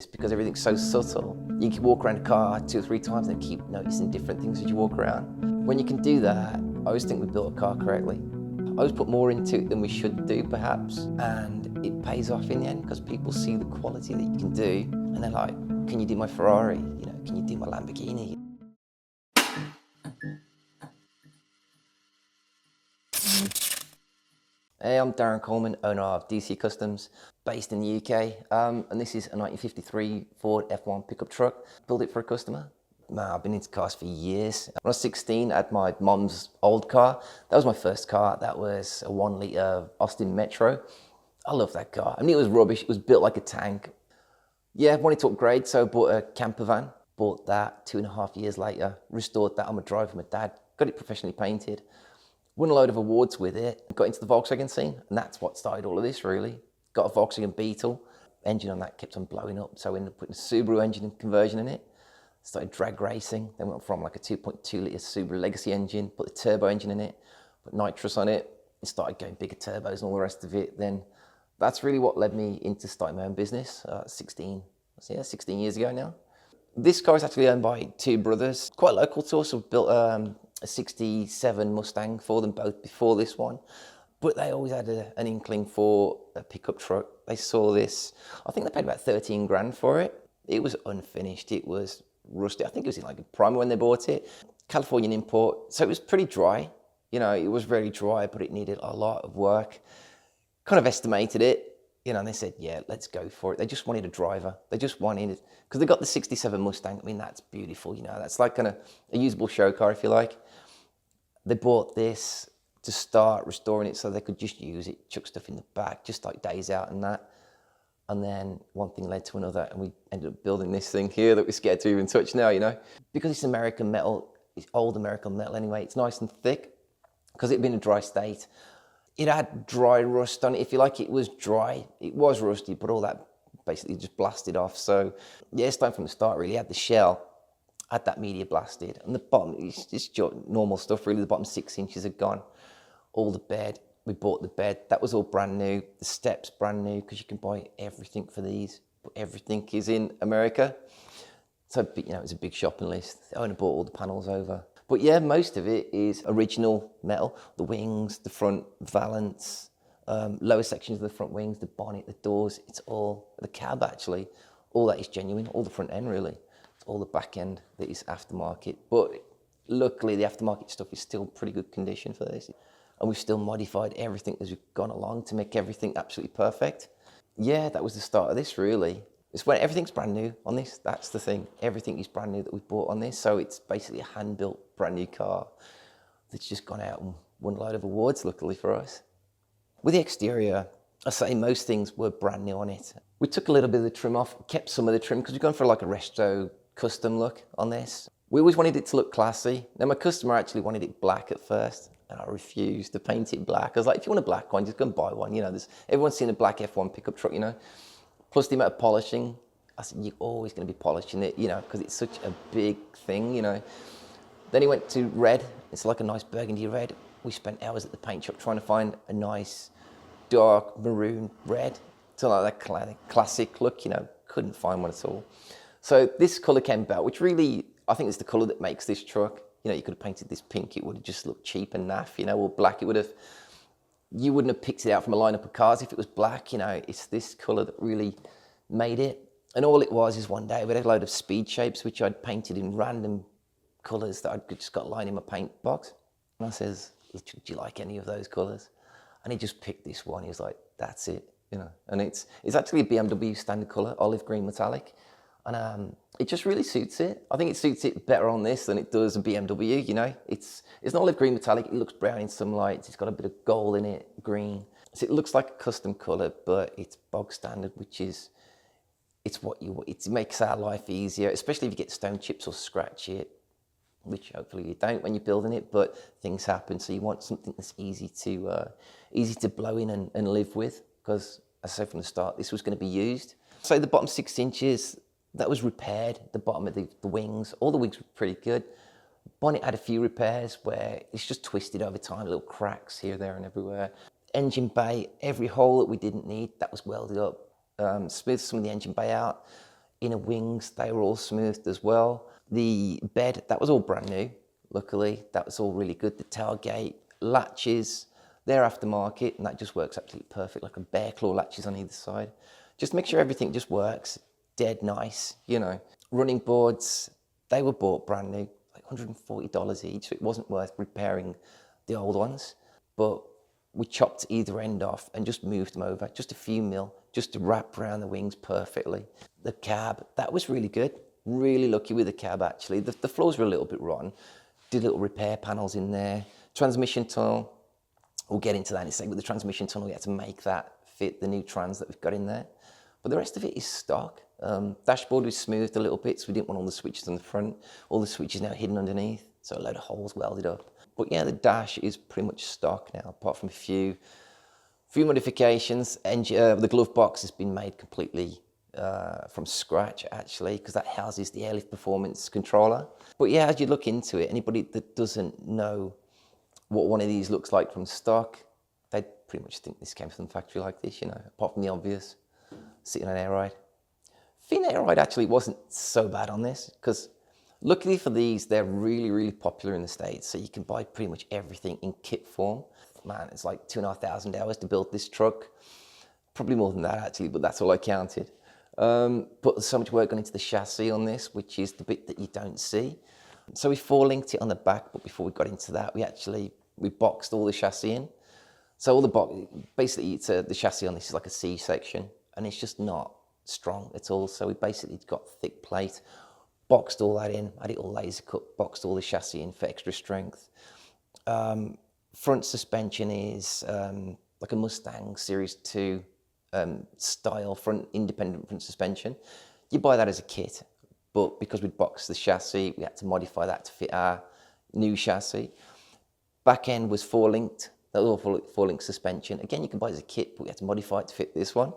It's because everything's so subtle. You can walk around a car 2 or 3 times and keep noticing different things as you walk around. When you can do that, I always think we built a car correctly. I always put more into it than we should do, perhaps, and it pays off in the end because people see the quality that you can do, and they're like, can you do my Ferrari? You know, can you do my Lamborghini? Hey, I'm Darryn Coleman, owner of DC Customs, based in the UK, and this is a 1953 Ford F1 pickup truck. Built it for a customer. Man, I've been into cars for years. When I was 16, I had my mom's old car. That was my first car. That was a 1 litre Austin Metro. I love that car. I mean, it was rubbish. It was built like a tank. Yeah, I wanted to upgrade, so I bought a camper van. Bought that 2.5 years later, restored that on my drive with my dad, got it professionally painted. Won a load of awards with it, got into the Volkswagen scene, and that's what started all of this, really. Got a Volkswagen Beetle, engine on that kept on blowing up, so I ended up putting a Subaru engine conversion in it. Started drag racing, then went from like a 2.2 litre Subaru Legacy engine, put the turbo engine in it, put nitrous on it, and started going bigger turbos and all the rest of it. Then that's really what led me into starting my own business, 16 years ago now. This car is actually owned by 2 brothers, quite local to us. I've built a 67 Mustang for them both before this one, but they always had an inkling for a pickup truck. They saw this, I think they paid about 13 grand for it. It was unfinished, it was rusty. I think it was in like a primer when they bought it. Californian import, so it was pretty dry. You know, it was very dry, but it needed a lot of work. Kind of estimated it, you know, and they said, yeah, let's go for it. They just wanted a driver. They just wanted, because they got the 67 Mustang. I mean, that's beautiful, you know, that's like kind of a usable show car, if you like. They bought this to start restoring it so they could just use it, chuck stuff in the back, just like days out and that. And then one thing led to another, and we ended up building this thing here that we're scared to even touch now, you know. Because it's American metal, it's old American metal anyway, it's nice and thick, because it'd been a dry state. It had dry rust on it, if you like. It was dry, it was rusty, but all that basically just blasted off. So yeah, it's time from the start really. It had the shell, had that media blasted, and the bottom is just normal stuff really. The bottom 6 inches had gone. All the bed, we bought the bed, that was all brand new. The steps brand new, because you can buy everything for these, but everything is in America. So, you know, it's a big shopping list. I only bought all the panels over. But yeah, most of it is original metal. The wings, the front valance, lower sections of the front wings, the bonnet, the doors, it's all, the cab actually, all that is genuine, all the front end really. It's all the back end that is aftermarket. But luckily the aftermarket stuff is still pretty good condition for this. And we've still modified everything as we've gone along to make everything absolutely perfect. Yeah, that was the start of this really. It's when everything's brand new on this, that's the thing. Everything is brand new that we've bought on this. So it's basically a hand-built brand new car that's just gone out and won a load of awards, luckily for us. With the exterior, I say most things were brand new on it. We took a little bit of the trim off, kept some of the trim because we've gone for like a resto custom look on this. We always wanted it to look classy. Now my customer actually wanted it black at first, and I refused to paint it black. I was like, if you want a black one, just go and buy one. You know, everyone's seen a black F1 pickup truck, you know. Plus the amount of polishing, I said, you're always going to be polishing it, you know, because it's such a big thing, you know. Then he went to red. It's like a nice burgundy red. We spent hours at the paint shop trying to find a nice dark maroon red to like that classic look, you know. Couldn't find one at all. So this colour came about, which really, I think is the colour that makes this truck. You know, you could have painted this pink, it would have just looked cheap and naff, you know, or black, it would have, you wouldn't have picked it out from a lineup of cars if it was black, you know. It's this colour that really made it. And all it was is one day we had a load of speed shapes which I'd painted in random colours that I'd just got lying in my paint box. And I says, do you like any of those colours? And he just picked this one. He was like, that's it, you know. And it's actually a BMW standard colour, olive green metallic. And it just really suits it. I think it suits it better on this than it does a BMW, you know. It's an olive green metallic. It looks brown in some lights. It's got a bit of gold in it, green. So it looks like a custom colour, but it's bog standard, which is, it's what you want. It makes our life easier, especially if you get stone chips or scratch it, which hopefully you don't when you're building it, but things happen. So you want something that's easy to blow in and live with, because as I said from the start, this was going to be used. So the bottom 6 inches, that was repaired. The bottom of the wings, all the wings were pretty good. Bonnet had a few repairs where it's just twisted over time, little cracks here, there and everywhere. Engine bay, every hole that we didn't need, that was welded up. Smoothed some of the engine bay out. Inner wings, they were all smoothed as well. The bed, that was all brand new, luckily. That was all really good. The tailgate, latches, they're aftermarket, and that just works absolutely perfect, like a bear claw latches on either side. Just make sure everything just works, dead nice, you know. Running boards, they were bought brand new, like $140 each, so it wasn't worth repairing the old ones. But we chopped either end off and just moved them over, just a few mil, just to wrap around the wings perfectly. The cab, that was really good. Really lucky with the cab, actually. The floors were a little bit rotten. Did little repair panels in there. Transmission tunnel, we'll get into that in a second. With the transmission tunnel, we had to make that fit the new trans that we've got in there. But the rest of it is stock. Dashboard was smoothed a little bit, so we didn't want all the switches on the front. All the switches now hidden underneath, so a load of holes welded up. But yeah, the dash is pretty much stock now, apart from a few modifications. And the glove box has been made completely from scratch, actually, because that houses the airlift performance controller. But yeah, as you look into it, anybody that doesn't know what one of these looks like from stock, they'd pretty much think this came from the factory like this, you know, apart from the obvious, sitting on air ride. Fin air ride actually wasn't so bad on this, because luckily for these, they're really, really popular in the States, so you can buy pretty much everything in kit form. Man, it's like 2,500 hours to build this truck. Probably more than that, actually, but that's all I counted. But there's so much work gone into the chassis on this, which is the bit that you don't see. So we linked it on the back, but before we got into that, we boxed all the chassis in. So all basically the chassis on this is like a C section, and it's just not strong at all. So we basically got thick plate, boxed all that in, had it all laser cut, boxed all the chassis in for extra strength. Front suspension is like a Mustang Series 2 style independent front suspension. You buy that as a kit, but because we'd boxed the chassis, we had to modify that to fit our new chassis. Back end was four-linked, that was all four-link suspension. Again, you can buy it as a kit, but we had to modify it to fit this one.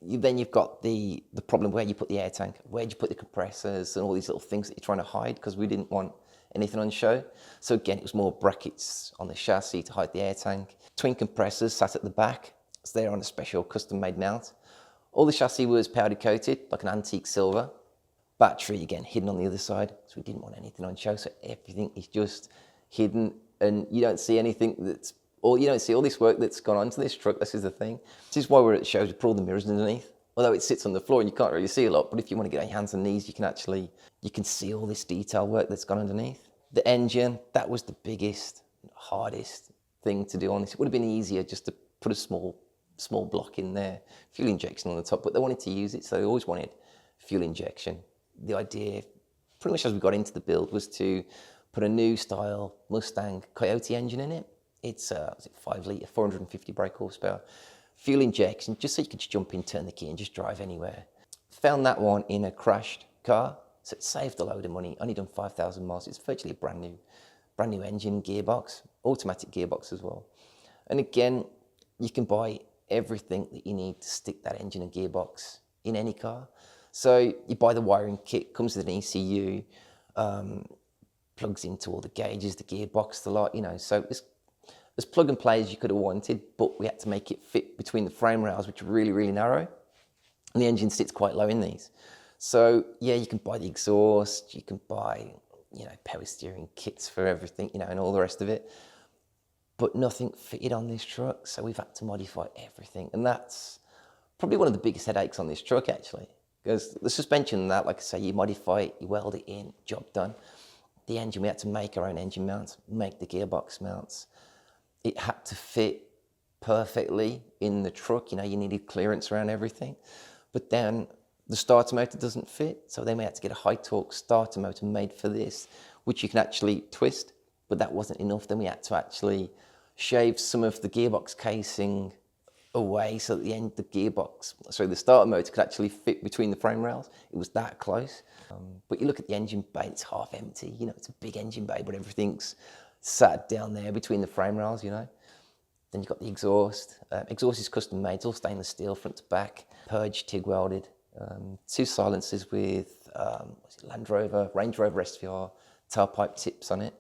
Then you've got the problem where you put the air tank, where you put the compressors and all these little things that you're trying to hide, because we didn't want anything on show. So again, it was more brackets on the chassis to hide the air tank. Twin compressors sat at the back, so they're on a special custom-made mount. All the chassis was powder coated, like an antique silver. Battery, again, hidden on the other side, so we didn't want anything on show, so everything is just hidden, and you don't see anything you don't see all this work that's gone onto this truck. This is the thing. This is why we're at shows, we put all the mirrors underneath. Although it sits on the floor and you can't really see a lot, but if you want to get on your hands and knees, you can see all this detail work that's gone underneath. The engine, that was the biggest, hardest thing to do on this. It would have been easier just to put a small block in there, fuel injection on the top, but they wanted to use it, so they always wanted fuel injection. The idea, pretty much as we got into the build, was to put a new style Mustang Coyote engine in it. It's 5 litre, 450 brake horsepower. Fuel injection, just so you can just jump in, turn the key and just drive anywhere. Found that one in a crashed car, so it saved a load of money. Only done 5,000 miles. It's virtually a brand new engine, gearbox, automatic gearbox as well. And again, you can buy everything that you need to stick that engine and gearbox in any car. So you buy the wiring kit, comes with an ECU, plugs into all the gauges, the gearbox, the lot, you know. So it's as plug and play as you could have wanted, but we had to make it fit between the frame rails, which are really, really narrow. And the engine sits quite low in these. So yeah, you can buy the exhaust, you can buy, you know, power steering kits for everything, you know, and all the rest of it. But nothing fitted on this truck, so we've had to modify everything. And that's probably one of the biggest headaches on this truck, actually. Because the suspension and that, like I say, you modify it, you weld it in, job done. The engine, we had to make our own engine mounts, make the gearbox mounts. It had to fit perfectly in the truck. You know, you needed clearance around everything. But then the starter motor doesn't fit, so then we had to get a high torque starter motor made for this, which you can actually twist, but that wasn't enough. Then we had to actually shave some of the gearbox casing away so that the starter motor could actually fit between the frame rails. It was that close. But you look at the engine bay, it's half empty. You know, it's a big engine bay, but everything's sat down there between the frame rails, you know. Then you've got the exhaust. Exhaust is custom made, it's all stainless steel front to back, purged, TIG welded. 2 silencers with Range Rover SVR tailpipe tips on it.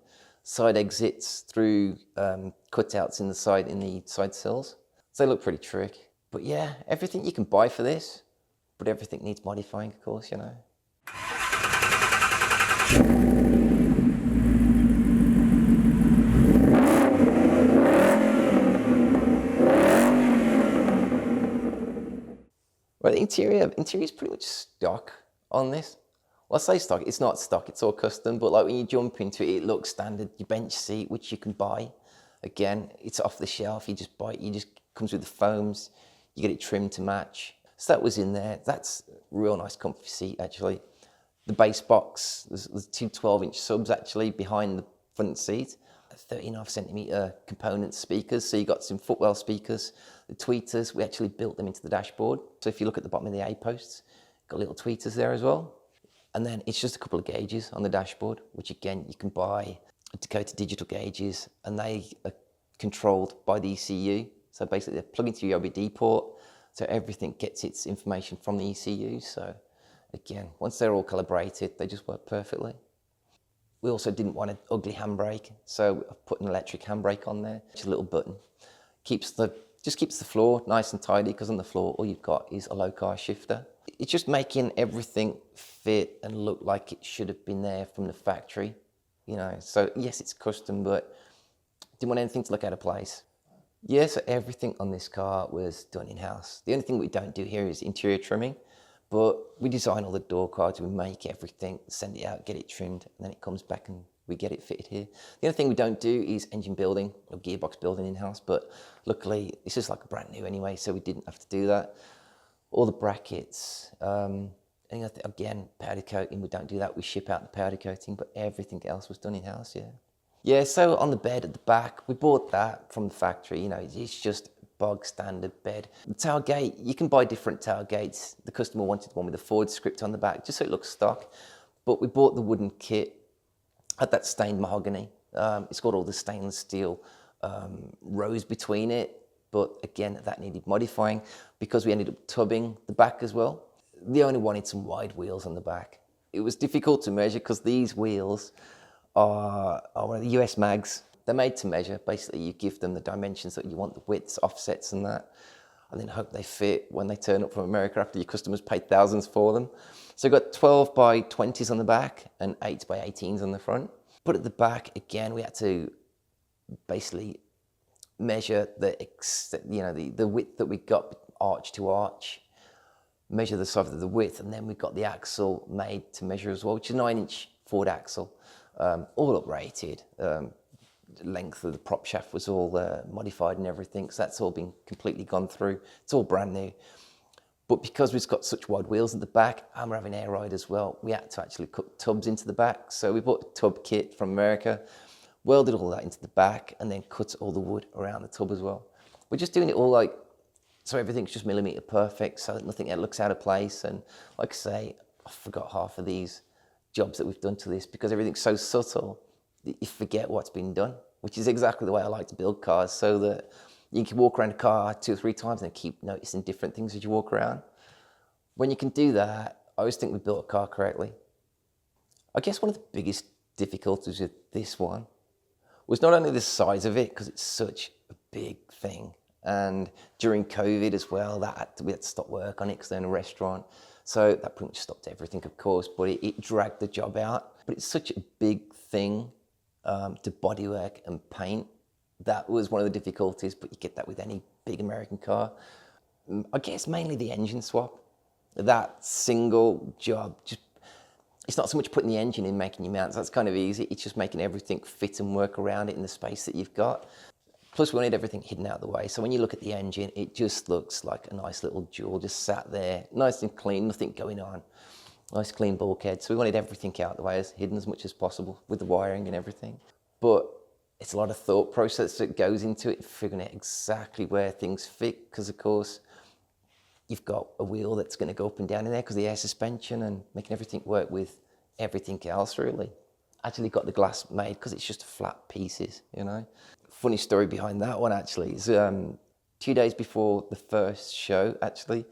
Side exits through cutouts in the side sills. So they look pretty trick. But yeah, everything you can buy for this, but everything needs modifying, of course, you know. Well, the interior is pretty much stock on this. Well, I say stock, it's not stock, it's all custom, but like when you jump into it, it looks standard. Your bench seat, which you can buy. Again, it's off the shelf, you just buy it, comes with the foams, you get it trimmed to match. So that was in there. That's a real nice comfy seat, actually. The base box, there's two 12-inch subs actually behind the front seat. 13.5cm component speakers, so you got some footwell speakers. The tweeters, we actually built them into the dashboard. So if you look at the bottom of the A-posts, got little tweeters there as well. And then it's just a couple of gauges on the dashboard, which again, you can buy Dakota digital gauges, and they are controlled by the ECU. So basically they're plugged into your OBD port, so everything gets its information from the ECU. So again, once they're all calibrated, they just work perfectly. We also didn't want an ugly handbrake, so I've put an electric handbrake on there. Just a little button. Just keeps the floor nice and tidy, because on the floor, all you've got is a low car shifter. It's just making everything fit and look like it should have been there from the factory, you know. So yes, it's custom, but didn't want anything to look out of place. Yeah, so everything on this car was done in-house. The only thing we don't do here is interior trimming. But we design all the door cards, we make everything, send it out, get it trimmed, and then it comes back and we get it fitted here. The other thing we don't do is engine building or gearbox building in-house, but luckily this is like brand new anyway, so we didn't have to do that. All the brackets, and again, powder coating, we don't do that, we ship out the powder coating, but everything else was done in-house, yeah. Yeah, so on the bed at the back, we bought that from the factory, you know, it's just bog standard bed. The tailgate, you can buy different tailgates. The customer wanted one with a Ford script on the back, just so it looks stock. But we bought the wooden kit, had that stained mahogany. It's got all the stainless steel rows between it. But again, that needed modifying because we ended up tubbing the back as well. They only wanted some wide wheels on the back. It was difficult to measure because these wheels are one of the US mags. They're made to measure. Basically, you give them the dimensions that you want, the widths, offsets and that, and then hope they fit when they turn up from America after your customers paid thousands for them. So we've got 12 by 20s on the back and 8 by 18s on the front. But at the back, again, we had to basically measure the width that we got arch to arch, measure the size of the width, and then we got the axle made to measure as well, which is a 9-inch Ford axle, all uprated. Length of the prop shaft was all modified and everything, so that's all been completely gone through. It's all brand new. But because we've got such wide wheels at the back and we're having air ride as well, we had to actually cut tubs into the back. So we bought the tub kit from America, welded all that into the back, and then cut all the wood around the tub as well. We're just doing it all like, so everything's just millimeter perfect, so that nothing looks out of place. And like I say, I forgot half of these jobs that we've done to this because everything's so subtle that you forget what's been done, which is exactly the way I like to build cars, so that you can walk around a car 2 or 3 times and keep noticing different things as you walk around. When you can do that, I always think we built a car correctly. I guess one of the biggest difficulties with this one was not only the size of it, because it's such a big thing, and during COVID as well, we had to stop work on it because they're in a restaurant. So that pretty much stopped everything, of course, but it dragged the job out. But it's such a big thing to bodywork and paint. That was one of the difficulties, but you get that with any big American car. I guess mainly the engine swap. That single job, it's not so much putting the engine in, making your mounts, that's kind of easy. It's just making everything fit and work around it in the space that you've got. Plus we wanted everything hidden out of the way. So when you look at the engine, it just looks like a nice little jewel just sat there, nice and clean, nothing going on. Nice clean bulkhead. So we wanted everything out of the way, as hidden as much as possible with the wiring and everything. But it's a lot of thought process that goes into it, figuring out exactly where things fit, because of course, you've got a wheel that's going to go up and down in there because of the air suspension, and making everything work with everything else, really. Actually got the glass made because it's just flat pieces, you know. Funny story behind that one, actually, is 2 days before the first show, actually,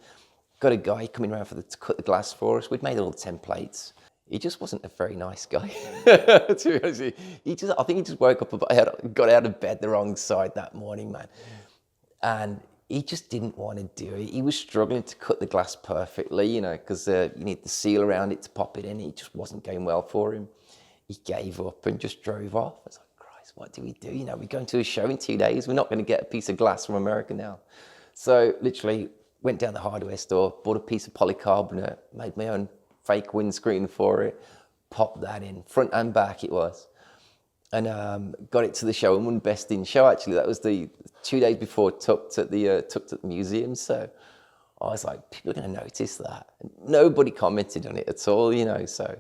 got a guy coming around to cut the glass for us. We'd made all the templates. He just wasn't a very nice guy. To be honest, I think he just woke up, got out of bed the wrong side that morning, man. And he just didn't want to do it. He was struggling to cut the glass perfectly, you know, because you need the seal around it to pop it in. It just wasn't going well for him. He gave up and just drove off. I was like, Christ, what do we do? You know, we're going to a show in 2 days. We're not going to get a piece of glass from America now. So literally went down the hardware store, bought a piece of polycarbonate, made my own fake windscreen for it, popped that in, front and back it was. And got it to the show and won Best in Show. Actually, that was the 2 days before tucked at the museum. So I was like, people are going to notice that. And nobody commented on it at all, you know. So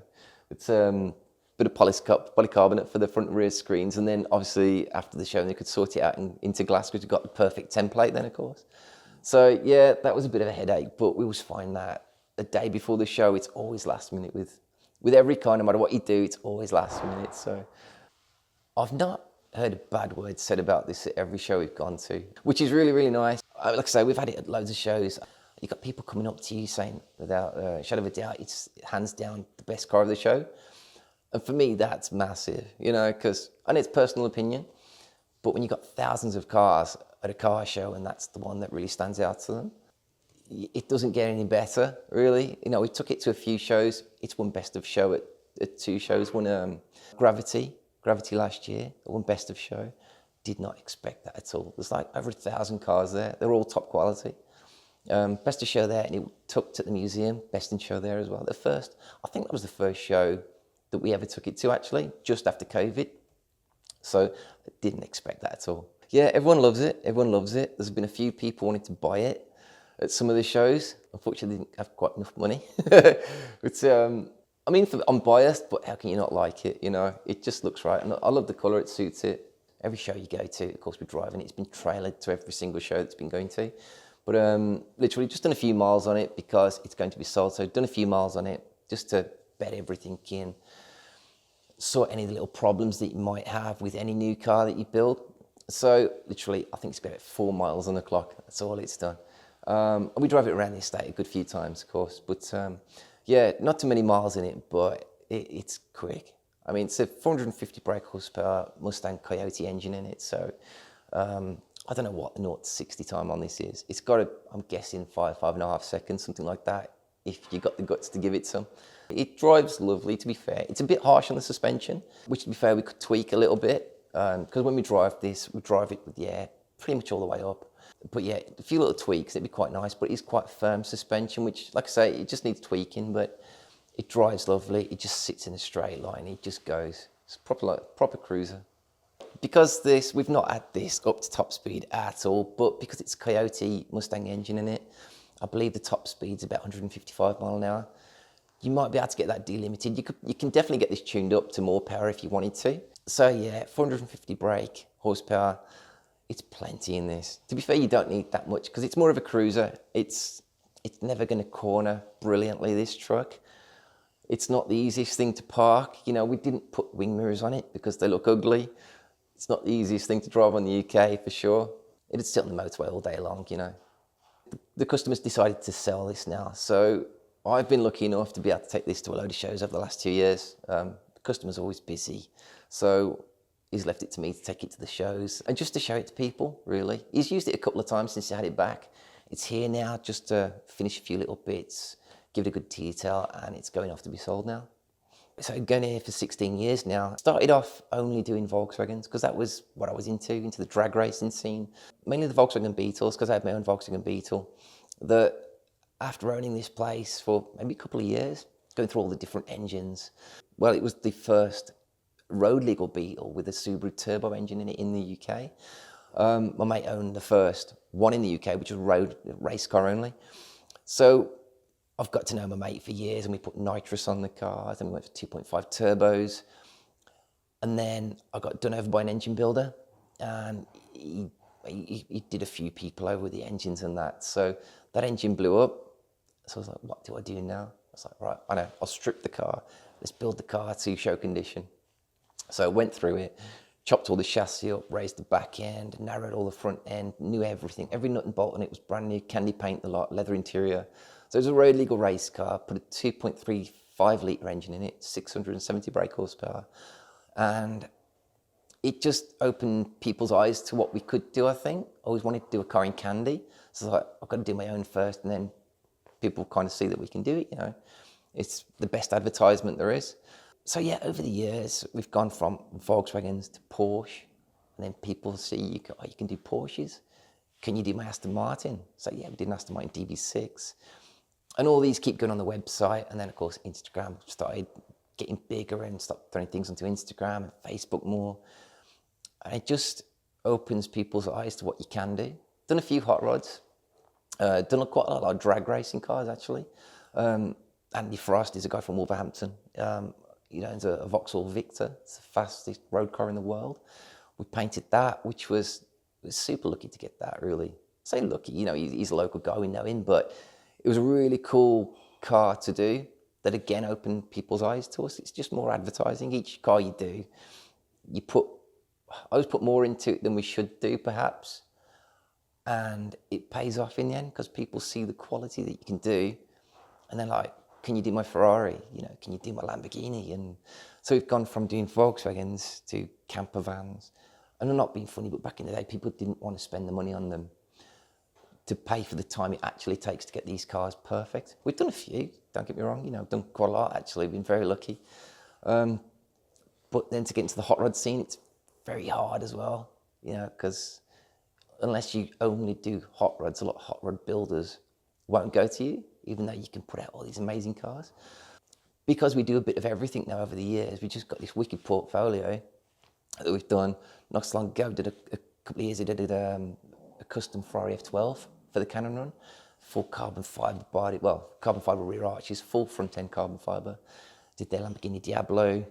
it's a bit of polycarbonate for the front and rear screens, and then obviously after the show they could sort it out into glass because we got the perfect template then, of course. So yeah, that was a bit of a headache, but we always find that a day before the show, it's always last minute with every car. No matter what you do, it's always last minute. So I've not heard a bad word said about this at every show we've gone to, which is really, really nice. Like I say, we've had it at loads of shows. You've got people coming up to you saying, without a shadow of a doubt, it's hands down the best car of the show. And for me, that's massive, you know, because, and it's personal opinion, but when you've got thousands of cars at a car show and that's the one that really stands out to them, it doesn't get any better, really. You know, we took it to a few shows. It's won Best of Show at 2 shows. Won Gravity last year. It won Best of Show. Did not expect that at all. There's like over 1,000 cars there. They're all top quality. Best of Show there, and it took at the museum. Best in Show there as well. I think that was the first show that we ever took it to, actually, just after COVID. So I didn't expect that at all. Yeah, everyone loves it. Everyone loves it. There's been a few people wanting to buy it at some of the shows. Unfortunately, they didn't have quite enough money. But I mean, I'm biased, but how can you not like it? You know, it just looks right. And I love the colour, it suits it. Every show you go to, of course, we're driving it. It's been trailered to every single show that's been going to. But literally just done a few miles on it because it's going to be sold. So done a few miles on it just to bed everything in, sort any of the little problems that you might have with any new car that you build. So literally, I think it's got 4 miles on the clock. That's all it's done. And we drive it around the estate a good few times, of course. But yeah, not too many miles in it, but it's quick. I mean, it's a 450 brake horsepower Mustang Coyote engine in it. So I don't know what the 0 to 60 time on this is. It's got I'm guessing 5.5 seconds, something like that, if you got the guts to give it some. It drives lovely, to be fair. It's a bit harsh on the suspension, which, to be fair, we could tweak a little bit. Because when we drive this, we drive it with the air pretty much all the way up. But yeah, a few little tweaks, it'd be quite nice, but it is quite firm suspension, which, like I say, it just needs tweaking, but it drives lovely. It just sits in a straight line. It just goes. It's proper cruiser. Because we've not had this up to top speed at all, but because it's a Coyote Mustang engine in it, I believe the top speed's about 155 mile an hour. You might be able to get that delimited. You can definitely get this tuned up to more power if you wanted to. So yeah, 450 brake horsepower, it's plenty in this. To be fair, you don't need that much because it's more of a cruiser. It's never going to corner brilliantly, this truck. It's not the easiest thing to park. You know, we didn't put wing mirrors on it because they look ugly. It's not the easiest thing to drive on the UK for sure. It'd sit on the motorway all day long, you know. The customers decided to sell this now. So I've been lucky enough to be able to take this to a load of shows over the last 2 years. The customer's always busy. So he's left it to me to take it to the shows and just to show it to people, really. He's used it a couple of times since he had it back. It's here now just to finish a few little bits, give it a good detail, and it's going off to be sold now. So going here for 16 years now. Started off only doing Volkswagens because that was what I was into the drag racing scene. Mainly the Volkswagen Beetles because I had my own Volkswagen Beetle. That after owning this place for maybe a couple of years, going through all the different engines, well, it was the first road legal Beetle with a Subaru turbo engine in it in the UK. My mate owned the first one in the UK, which was road race car only. So I've got to know my mate for years, and we put nitrous on the cars, and we went for 2.5 turbos. And then I got done over by an engine builder, and he did a few people over with the engines and that. So that engine blew up. So I was like, what do I do now? I was like, right, I know, I'll strip the car. Let's build the car to show condition. So I went through it, chopped all the chassis up, raised the back end, narrowed all the front end, knew everything. Every nut and bolt on it was brand new, candy paint the lot, leather interior. So it was a road legal race car, put a 2.35 litre engine in it, 670 brake horsepower. And it just opened people's eyes to what we could do, I think. I always wanted to do a car in candy. So it's like, I've got to do my own first, and then people kind of see that we can do it, you know. It's the best advertisement there is. So yeah, over the years, we've gone from Volkswagens to Porsche, and then people see you can do Porsches. Can you do my Aston Martin? So yeah, we did an Aston Martin DB6. And all these keep going on the website. And then of course, Instagram started getting bigger and stopped throwing things onto Instagram and Facebook more. And it just opens people's eyes to what you can do. Done a few hot rods. Done quite a lot of drag racing cars, actually. Andy Frost is a guy from Wolverhampton. He owns a Vauxhall Victor. It's the fastest road car in the world. We painted that, which was super lucky to get that, really. I say lucky, you know, he's a local guy, we know him, but it was a really cool car to do that, again, opened people's eyes to us. It's just more advertising. Each car you do, I always put more into it than we should do, perhaps. And it pays off in the end because people see the quality that you can do. And they're like, can you do my Ferrari? You know, can you do my Lamborghini? And so we've gone from doing Volkswagens to camper vans. And I'm not being funny, but back in the day, people didn't want to spend the money on them to pay for the time it actually takes to get these cars perfect. We've done a few, don't get me wrong, you know, done quite a lot actually, been very lucky. But then to get into the hot rod scene, it's very hard as well, you know, because unless you only do hot rods, a lot of hot rod builders won't go to you, even though you can put out all these amazing cars. Because we do a bit of everything now over the years, we just got this wicked portfolio that we've done. Not so long ago, did a couple of years ago, did a custom Ferrari F12 for the Cannon Run, full carbon fibre body, well, carbon fibre rear arches, full front end carbon fibre. Did their Lamborghini Diablo,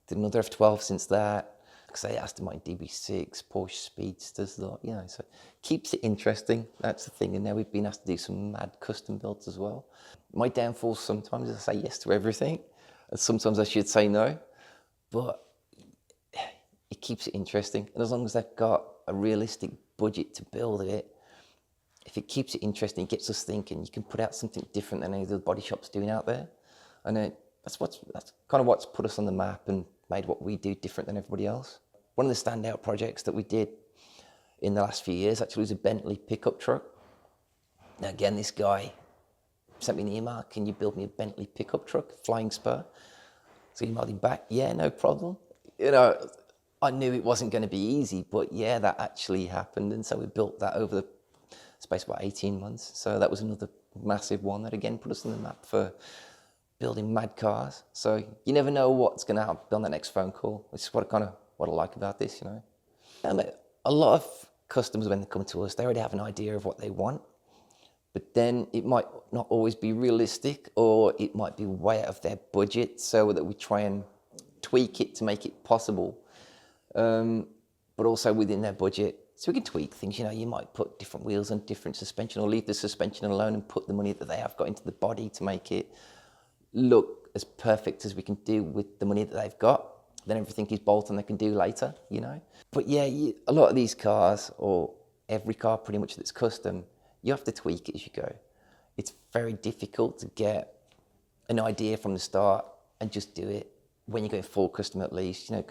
did another F12 since that. Because they asked my DB6, Porsche Speedsters, you know, so keeps it interesting. That's the thing. And now we've been asked to do some mad custom builds as well. My downfall sometimes is I say yes to everything, and sometimes I should say no, but it keeps it interesting. And as long as they've got a realistic budget to build it, if it keeps it interesting, it gets us thinking, you can put out something different than any of the body shops doing out there. And that's kind of what's put us on the map and made what we do different than everybody else. One of the standout projects that we did in the last few years actually was a Bentley pickup truck. Now again, this guy sent me an email, can you build me a Bentley pickup truck, flying spur? So he emailed him back, yeah, no problem. You know, I knew it wasn't going to be easy, but yeah, that actually happened. And so we built that over the space of about 18 months. So that was another massive one that again put us on the map for building mad cars. So you never know what's going to happen on that next phone call, which is what I like about this, you know. And a lot of customers, when they come to us, they already have an idea of what they want, but then it might not always be realistic, or it might be way out of their budget, so that we try and tweak it to make it possible, but also within their budget. So we can tweak things, you know, you might put different wheels on different suspension, or leave the suspension alone and put the money that they have got into the body to make it look as perfect as we can do with the money that they've got. Then everything is bolt on they can do later, you know. But yeah, a lot of these cars, or every car pretty much that's custom, you have to tweak it as you go. It's very difficult to get an idea from the start and just do it when you're going full custom, at least, you know,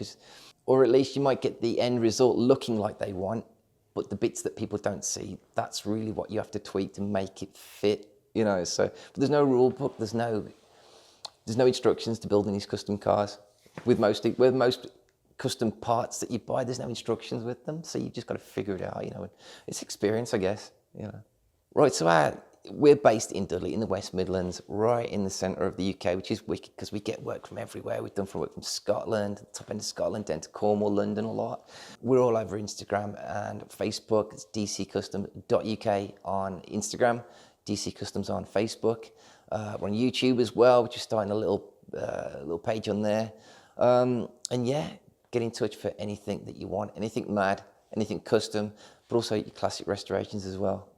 or at least you might get the end result looking like they want, but the bits that people don't see, that's really what you have to tweak to make it fit, you know. So but there's no rule book, there's no instructions to building these custom cars. With most custom parts that you buy, there's no instructions with them, so you just got to figure it out, you know. It's experience, I guess, you know. Right, so we're based in Dudley, in the West Midlands, right in the centre of the UK, which is wicked because we get work from everywhere. We've done work from Scotland, top end of Scotland, down to Cornwall, London a lot. We're all over Instagram and Facebook. It's dccustom.uk on Instagram, DC Customs on Facebook. We're on YouTube as well, which is starting a little page on there. And yeah, get in touch for anything that you want, anything mad, anything custom, but also your classic restorations as well.